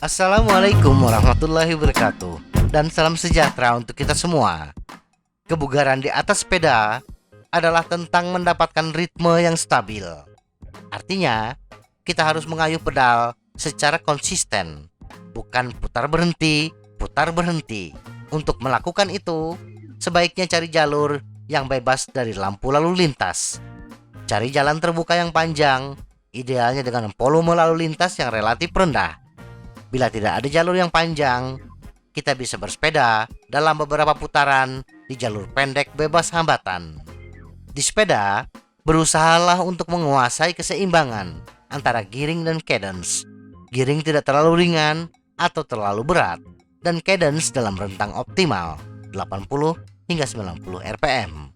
Assalamualaikum warahmatullahi wabarakatuh, dan salam sejahtera untuk kita semua. Kebugaran di atas sepeda adalah tentang mendapatkan ritme yang stabil. Artinya, kita harus mengayuh pedal secara konsisten, bukan putar berhenti. Untuk melakukan itu, sebaiknya cari jalur yang bebas dari lampu lalu lintas. Cari jalan terbuka yang panjang, idealnya dengan volume lalu lintas yang relatif rendah. Bila tidak ada jalur yang panjang, kita bisa bersepeda dalam beberapa putaran di jalur pendek bebas hambatan. Di sepeda, berusahalah untuk menguasai keseimbangan antara giring dan cadence. Giring tidak terlalu ringan atau terlalu berat, dan cadence dalam rentang optimal 80 hingga 90 rpm.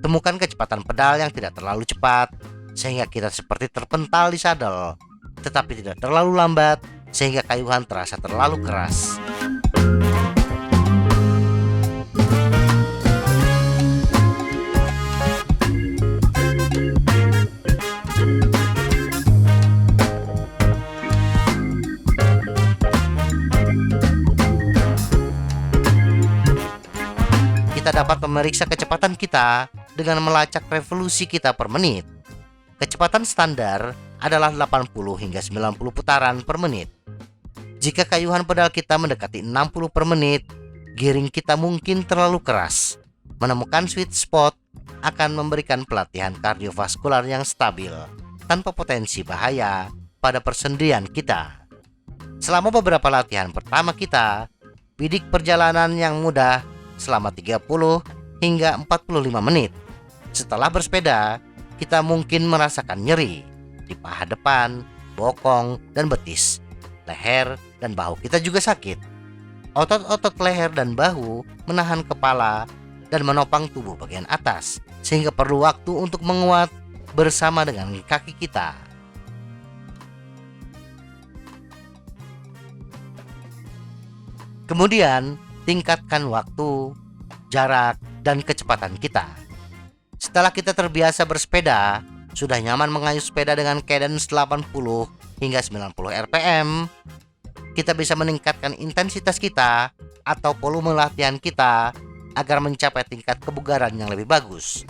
Temukan kecepatan pedal yang tidak terlalu cepat sehingga kita seperti terpental di sadel, tetapi tidak terlalu lambat sehingga kayuhan terasa terlalu keras. Kita dapat memeriksa kecepatan kita dengan melacak revolusi kita per menit. Kecepatan standar adalah 80 hingga 90 putaran per menit. Jika kayuhan pedal kita mendekati 60 per menit, giring kita mungkin terlalu keras. Menemukan sweet spot akan memberikan pelatihan kardiovaskular yang stabil tanpa potensi bahaya pada persendian kita. Selama beberapa latihan pertama kita, bidik perjalanan yang mudah selama 30 hingga 45 menit. Setelah bersepeda, kita mungkin merasakan nyeri di paha depan, bokong, dan betis. Leher dan bahu kita juga sakit. Otot-otot leher dan bahu menahan kepala dan menopang tubuh bagian atas, sehingga perlu waktu untuk menguat bersama dengan kaki kita. Kemudian, tingkatkan waktu, jarak, dan kecepatan kita. Setelah kita terbiasa bersepeda, sudah nyaman mengayuh sepeda dengan cadence 80 hingga 90 rpm, kita bisa meningkatkan intensitas kita atau volume latihan kita agar mencapai tingkat kebugaran yang lebih bagus.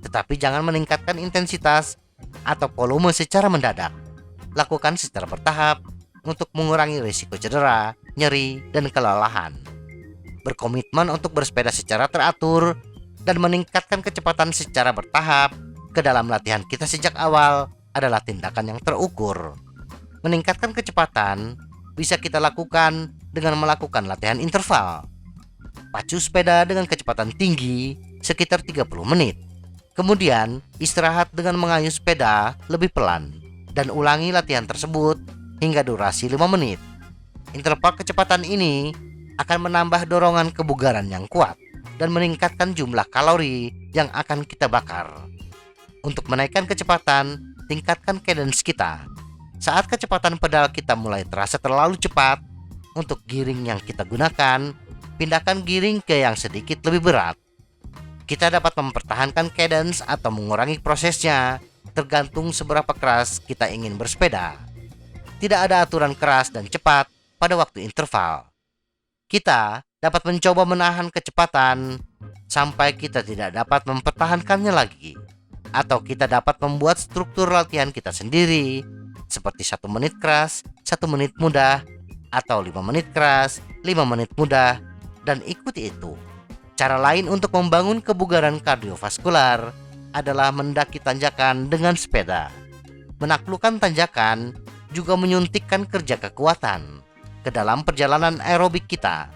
Tetapi jangan meningkatkan intensitas atau volume secara mendadak. Lakukan secara bertahap untuk mengurangi risiko cedera, nyeri, dan kelelahan. Berkomitmen untuk bersepeda secara teratur dan meningkatkan kecepatan secara bertahap ke dalam latihan kita sejak awal adalah tindakan yang terukur. Meningkatkan kecepatan bisa kita lakukan dengan melakukan latihan interval. Pacu sepeda dengan kecepatan tinggi sekitar 30 menit. Kemudian istirahat dengan mengayuh sepeda lebih pelan dan ulangi latihan tersebut hingga durasi 5 menit. Interval kecepatan ini akan menambah dorongan kebugaran yang kuat dan meningkatkan jumlah kalori yang akan kita bakar. Untuk menaikkan kecepatan, tingkatkan cadence kita. Saat kecepatan pedal kita mulai terasa terlalu cepat, untuk giring yang kita gunakan, pindahkan giring ke yang sedikit lebih berat. Kita dapat mempertahankan cadence atau mengurangi prosesnya, tergantung seberapa keras kita ingin bersepeda. Tidak ada aturan keras dan cepat pada waktu interval. Kita dapat mencoba menahan kecepatan sampai kita tidak dapat mempertahankannya lagi. Atau kita dapat membuat struktur latihan kita sendiri, seperti 1 menit keras, 1 menit mudah, atau 5 menit keras, 5 menit mudah, dan ikuti itu. Cara lain untuk membangun kebugaran kardiovaskular adalah mendaki tanjakan dengan sepeda. Menaklukkan tanjakan juga menyuntikkan kerja kekuatan ke dalam perjalanan aerobik kita.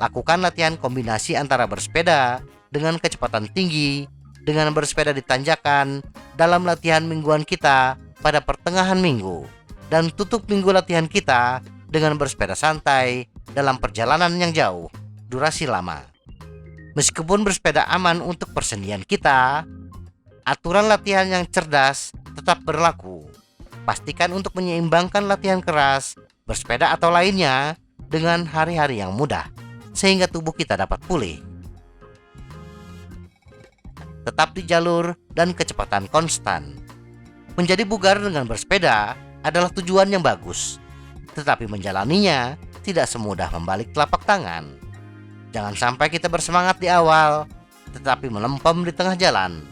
Lakukan latihan kombinasi antara bersepeda dengan kecepatan tinggi dengan bersepeda di tanjakan dalam latihan mingguan kita pada pertengahan minggu, dan tutup minggu latihan kita dengan bersepeda santai dalam perjalanan yang jauh, durasi lama. Meskipun bersepeda aman untuk persendian kita, aturan latihan yang cerdas tetap berlaku. Pastikan untuk menyeimbangkan latihan keras, bersepeda atau lainnya dengan hari-hari yang mudah, sehingga tubuh kita dapat pulih. Tetap di jalur dan kecepatan konstan. Menjadi bugar dengan bersepeda adalah tujuan yang bagus, tetapi menjalaninya tidak semudah membalik telapak tangan. Jangan sampai kita bersemangat di awal, tetapi melempem di tengah jalan.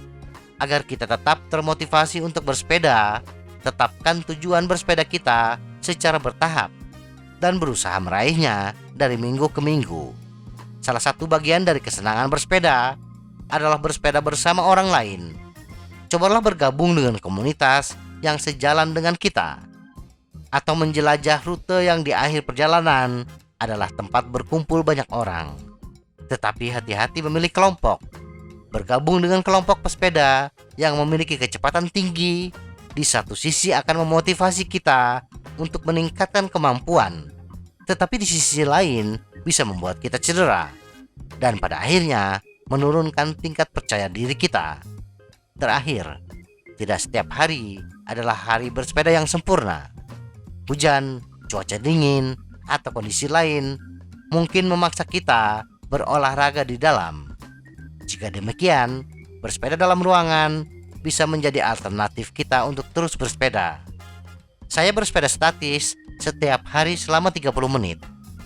Agar kita tetap termotivasi untuk bersepeda, tetapkan tujuan bersepeda kita secara bertahap dan berusaha meraihnya dari minggu ke minggu. Salah satu bagian dari kesenangan bersepeda adalah bersepeda bersama orang lain. Cobalah bergabung dengan komunitas yang sejalan dengan kita, atau menjelajah rute yang di akhir perjalanan adalah tempat berkumpul banyak orang. Tetapi hati-hati memilih kelompok. Bergabung dengan kelompok pesepeda yang memiliki kecepatan tinggi di satu sisi akan memotivasi kita untuk meningkatkan kemampuan, tetapi di sisi lain bisa membuat kita cedera dan pada akhirnya menurunkan tingkat percaya diri kita. Terakhir, tidak setiap hari adalah hari bersepeda yang sempurna. Hujan, cuaca dingin, atau kondisi lain mungkin memaksa kita berolahraga di dalam. Jika demikian, bersepeda dalam ruangan bisa menjadi alternatif kita untuk terus bersepeda. Saya bersepeda statis setiap hari selama 30 menit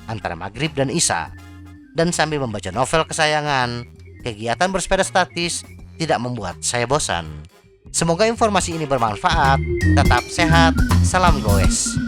antara maghrib dan isya, dan sambil membaca novel kesayangan. Kegiatan bersepeda statis tidak membuat saya bosan. Semoga informasi ini bermanfaat. Tetap sehat, salam goes.